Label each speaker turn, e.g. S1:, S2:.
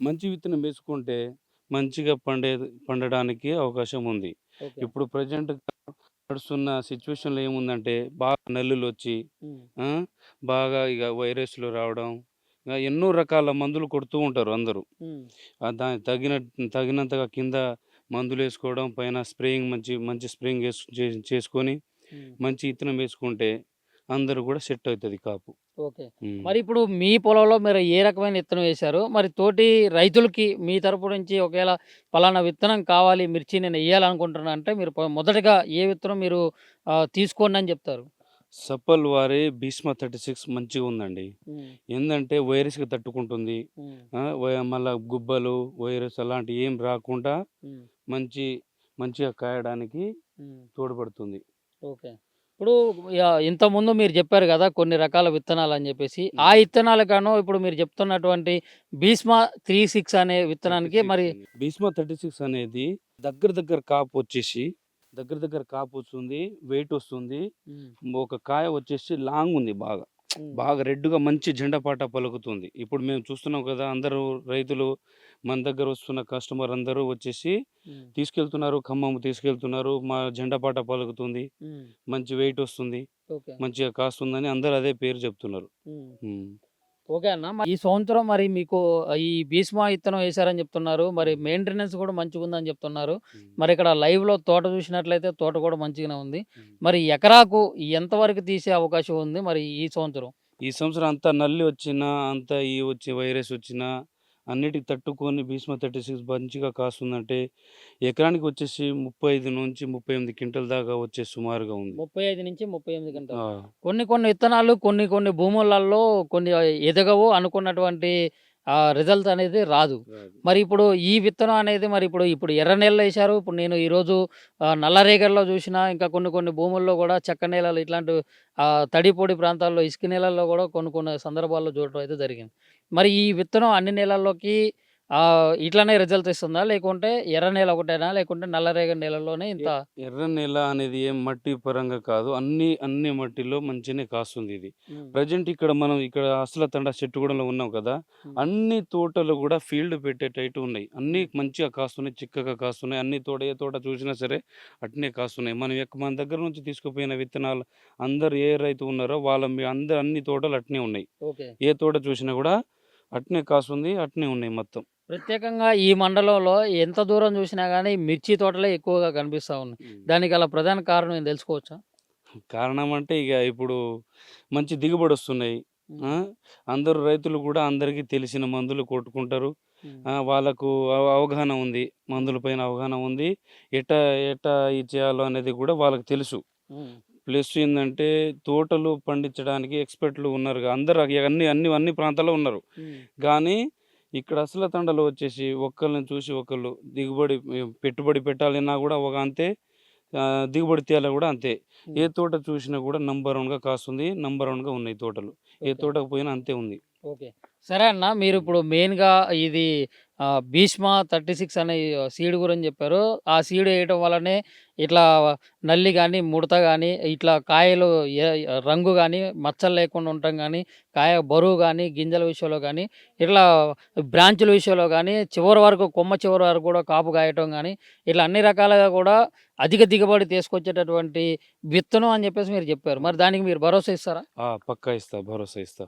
S1: మంచి విత్తనం వేసుకుంటే మంచిగా పండడానికి అవకాశం ఉంది.
S2: ఓకే.
S1: ఇప్పుడు ప్రెజెంట్ నడుస్తున్న సిట్యుయేషన్‌లో ఏముందంటే బాగా నల్లులొచ్చి
S2: హ్మ్.
S1: ఆ! బాగా ఇగ వైరస్‌లు రావడం, ఎన్నో రకాల మందులు కొడుతూ ఉంటారు అందరూ.
S2: హ్మ్.
S1: దానికి తగినంతగా కింద మందులేసుకోవడం, పైన స్ప్రేయింగ్ మంచి మంచి స్ప్రేయింగ్ చేసుకొని
S2: హ్మ్.
S1: మంచి ఇత్తనం వేసుకుంటే అందరూ గూడా సెట్ అవుతది కాపు.
S2: ఓకే.
S1: హ్మ్.
S2: మరిప్పుడు మీ పొలంలో మీరు ఏ రకమైన విత్తనం వేశారు? మరి తోటి రైతులకి మీ తరపు నుంచి ఒకేళ పలానా విత్తనం కావాలి మిర్చి నేను ఎయ్యాలనుకుంటున్నా అంటే మీరు మొదటగా ఏ విత్తనం మీరు తీసుకోండని జెప్తారు?
S1: సఫల్ వారి భీష్మ 36 మంచిగుందండి.
S2: హ్మ్.
S1: ఏందంటే వైరస్‌కి తట్టుకుంటుంది.
S2: హ్మ్.
S1: మళ్ళా గుబ్బలు, వైరస్ అలాంటివి ఏం రాకుండా
S2: హ్మ్.
S1: మంచి మంచిగా కాయడానికి
S2: హ్మ్.
S1: తోడ్పడుతుంది.
S2: ఓకే. ఇప్పుడు ఇంతకుముందు మీరు జెప్పారు గదా! కొన్ని రకాల విత్తనాలని జెప్పేసి. ఆ
S1: హ్మ్.
S2: ఇత్తనాలకను ఇప్పుడు మీరు జెప్తున్నటువంటి భీష్మ 36 అనే విత్తనానికి
S1: 36
S2: మరి
S1: అని. భీష్మ 36 అనేది దగ్గర దగ్గర కాపొచ్చేసి దగ్గర దగ్గర కాపొస్తుంది. వెయిటొస్తుంది.
S2: హ్మ్.
S1: ఒక కాయ వచ్చేసి లాంగుంది బాగా.
S2: హ్మ్.
S1: బాగా రెడ్‌గా మంచి జెండపాట పలుకుతుంది. ఇప్పుడు మేము చూస్తున్నాం కదా! అందరూ రైతులు మన దగ్గర వస్తున్న కస్టమర్ అందరూ వచ్చేసి
S2: హ్మ్.
S1: తీసుకెళ్తున్నారు. ఖమ్మం తీసుకెళ్తున్నారు. మా జెండపాట పలుకుతుంది.
S2: హ్మ్.
S1: మంచి వెయిటొస్తుంది.
S2: ఓకే.
S1: మంచిగా కాస్తుందని అందరూ అదే పేరు చెప్తున్నారు.
S2: హ్మ్.
S1: హ్మ్.
S2: ఓకే అన్న. ఈ సంవత్సరం మరి మీకు ఈ భీష్మ ఇత్తనం ఏశారని జెప్తున్నారు. మరి
S1: హ్మ్.
S2: మెయింటెనెన్స్ గూడా మంచిగుందని జెప్తున్నారు.
S1: హ్మ్.
S2: మరిక్కడ లైవ్‌లో తోట జూసినట్లయితే తోట గూడా మంచిగానే ఉంది.
S1: హ్మ్.
S2: మరి ఎకరాకు ఎంత వరకు తీసే అవకాశం ఉంది మరి ఈ సంవత్సరం?
S1: ఈ సంవత్సరం అంతా నల్లి వచ్చినా, అంతా ఈ వచ్చి వైరస్ వచ్చినా, అన్నిటికి తట్టుకొని భీష్మ 36 మంచిగా కాస్తుందంటే, ఎకరానికి వచ్చేసి 35-38 క్వింటాల్ దాకా వచ్చే సుమారుగా ఉంది.
S2: 35-38
S1: ఆ!
S2: గంటలు. కొన్ని కొన్ని విత్తనాలు కొన్ని కొన్ని భూములల్లో కొన్ని ఎదగవు అనుకున్నటువంటి రిజల్ట్ అనేది రాదు.
S1: రాదు.
S2: మరి ఇప్పుడు ఈ విత్తనం అనేది మరి ఇప్పుడు ఎర్ర నేలలో ఏశారు. ఇప్పుడు నేను ఈరోజు నల్లరేగడిలో చూసినా ఇంకా కొన్ని కొన్ని భూముల్లో గూడా చెక్క నేలలు ఇట్లాంటి తడి పొడి ప్రాంతాల్లో ఇసుక నేలల్లో గూడా కొన్ని కొన్ని సందర్భాల్లో చూడటం అయితే జరిగింది. మరి ఈ విత్తనం అన్ని నేలల్లోకి ఇట్లనే రిజల్ట్ ఇస్తుందా? లేకుంటే ఎర్ర నేల ఒకటేనా? లేకుంటే నల్లరేగడి నేలల్లోనే
S1: ఎ
S2: ఇంత
S1: ఎర్ర నేల అనేది ఏం మట్టి పరంగా కాదు. అన్ని మట్టిలో మంచిగానే కాస్తుందిది.
S2: హ్మ్.
S1: ప్రెజెంట్ మనం ఇక్కడ అసలతండ చెట్టుగూడెంలో ఉన్నాం కదా!
S2: హ్మ్.
S1: అన్ని తోటలు గూడా ఫీల్డ్ పెట్టేటట్టు ఉన్నాయి. అన్నీ
S2: హ్మ్.
S1: మంచిగా కాస్తున్నాయి, చిక్కగా కాస్తున్నాయి. అన్ని తోట ఏ తోట చూసినా సరే అట్నే కాస్తున్నాయి. మన దగ్గర నుంచి తీసుకుపోయిన విత్తనాలు అందరూ ఏ రైతు ఉన్నారో వాళ్ళ అందరు అన్ని తోటలు అట్నే ఉన్నాయి.
S2: ఓకే.
S1: ఏ తోట చూసినా గూడా అట్నే కాస్తుంది. అట్నే ఉన్నాయి మొత్తం.
S2: ప్రత్యేకంగా ఈ మండలంలో ఎంత దూరం చూసినా గానీ మిర్చి తోటలే ఎక్కువగా కనిపిస్తా ఉన్నాయి.
S1: హ్మ్.
S2: దానికి గల ప్రధాన కారణం ఏం తెలుసుకోవచ్చా?
S1: కారణం అంటే ఇగ ఇప్పుడు మంచి దిగుబడొస్తున్నాయి. ఆ!
S2: హ్మ్.
S1: అందరూ రైతులు గూడా అందరికీ తెలిసిన మందులు కొట్టుకుంటారు.
S2: హ్మ్.
S1: వాళ్ళకు అవగాహన ఉంది.
S2: హ్మ్.
S1: మందుల పైన అవగాహన ఉంది. ఎట్టా ఎట్టా ఇది చేయాలో అనేది గూడా వాళ్ళకి తెలుసు.
S2: హ్మ్.
S1: ప్లస్ ఏందంటే తోటలు పండించడానికి ఎక్స్‌పర్ట్‌లు ఉన్నారుగా. అందరూ అన్ని ప్రాంతాల్లో ఉన్నారు.
S2: హ్మ్.
S1: గానీ ఇక్కడ అసల తండలో వచ్చేసి ఒకళ్ళని చూసి ఒకళ్ళు పెట్టుబడి పెట్టాలన్నా గూడా ఒక అంతే, దిగుబడి తీయాలి గూడా అంతే. ఏ
S2: హ్మ్.
S1: తోట చూసినా గూడా నంబర్ వన్‌గా కాస్తుంది. నంబర్ వన్‌గా ఉన్నాయి తోటలు. ఏ
S2: ఓకే.
S1: తోటకు పోయినా అంతే ఉంది.
S2: ఓకే. సరే అన్న.
S1: హ్మ్.
S2: మీరిప్పుడు మెయిన్‌గా ఇది భీష్మ 36 అనే సీడ్ గురించి చెప్పారు. ఆ సీడ్ ఎయటం వల్లనే ఇట్లా నల్లి గాని, ముడత గాని, ఇట్లా కాయలు ఎ రంగు గాని, మచ్చలు లేకుండా ఉండటం గాని, కాయ బరువు గాని, గింజల విషయంలో గాని, ఇట్లా బ్రాంచుల విషయంలో గాని, చివరి వరకు కొమ్మ చివరి వరకు కూడా కాపు కాయటం గాని, ఇట్లా అన్ని రకాలుగా కూడా అధిక దిగుబడి తీసుకొచ్చేటటువంటి విత్తనం అని చెప్పేసి మీరు చెప్పారు. మరి
S1: అవును.
S2: దానికి మీరు భరోసా ఇస్తారా?
S1: పక్కా ఇస్తా. భరోసా ఇస్తా.